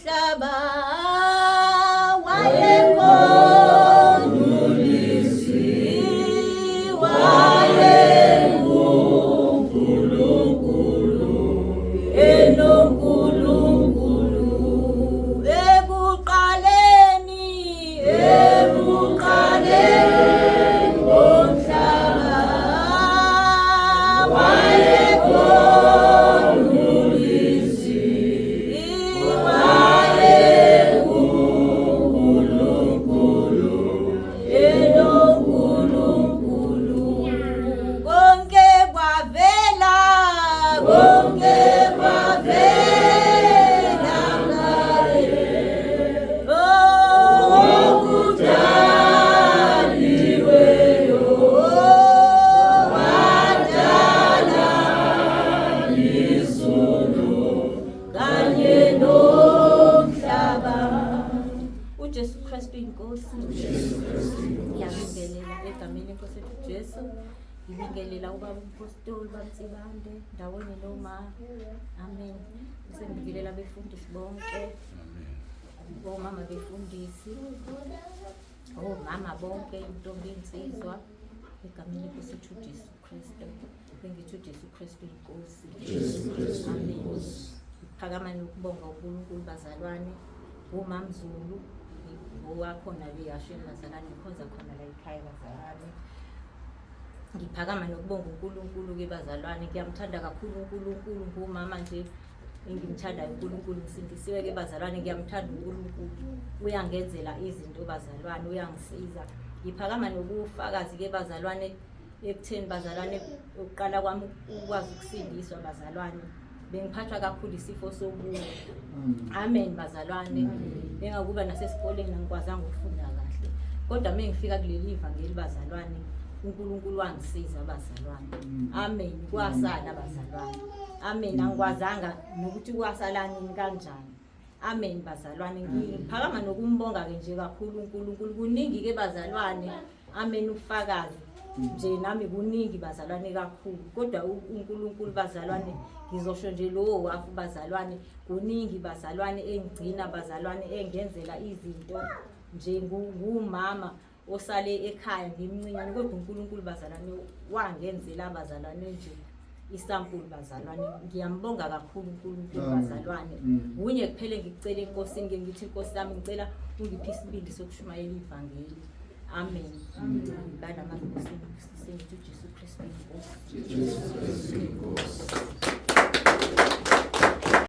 umhlaba wayengonulisi wayenguNkulunkulu enoNkulunkulu ekuqaleni komhlaba wayengonulisi wayenguNkulunkulu enoNkulunkulu konke kwavela ngaye okudaliweyo wadala izulu kanye nomhlaba. uJesu Kristu inkosi. Ngiyabingelela egameni lenkosi yethu Jesu. Ngibingelela ubaba umpostoli baMtsibande ndawonye noma. Amen. Ngibingelela abefundisi bonke. Omama befundisi. Omama bonke intombi insizwa. Egameni lenkosi yethu Jesu Kristu. Bengithi uJesu Kristu inkosi. Amen. Phakama nokubonga uNkulunkulu bazalwane. uMamZulu owakhona leyashini bazalwane ikhonza khona la ekhaya bazalwane. Ngiphakama nokubonga uNkulunkulu ke bazalwane. Ngiyamthanda kakhulu uNkulunkulu ngumama nje engimthanda uNkulunkulu ngisindisiwe ke bazalwane. Ngiyamthanda uNkulunkulu uyangenzela izinto bazalwane uyangisiza. Ngiphakama nokufakazi ke bazalwane ekutheni bazalwane ukuqala kwami ukwazi ukusindiswa bazalwane bengiphathwa kakhulu isifo sobuya. Amen bazalwane. Bengakuba nasesikoleni angikwazanga ukufunda kahle kodwa mengifika kuleli ivangeli bazalwane uNkulunkulu wangisiza bazalwane. Amen. Kwasala bazalwane. Amen. Angikwazanga nokuthi kwasala nini kanjani. Amen bazalwane. Ngiphakama nokumbonga ke nje kakhulu uNkulunkulu. Kuningi ke bazalwane. Amen. Ufakazi nje nami kuningi bazalwane kakhulu kodwa uNkulunkulu bazalwane ngizosho nje lo wafu bazalwane kuningi bazalwane engigcina bazalwane engenzela izinto nje ngumama osale ekhaya ngimncinyane kodwa uNkulunkulu bazalwane wangenzela bazalwane nje isampulu bazalwane. Ngiyambonga kakhulu uNkulunkulu bazalwane. Kunye kuphele ngicela enkosini ke ngithi Nkosi yami ngicela ungiphe isibindi sokushumayela ivangeli. Amen. Ngibala amazwi Jesu Kristu inkosi.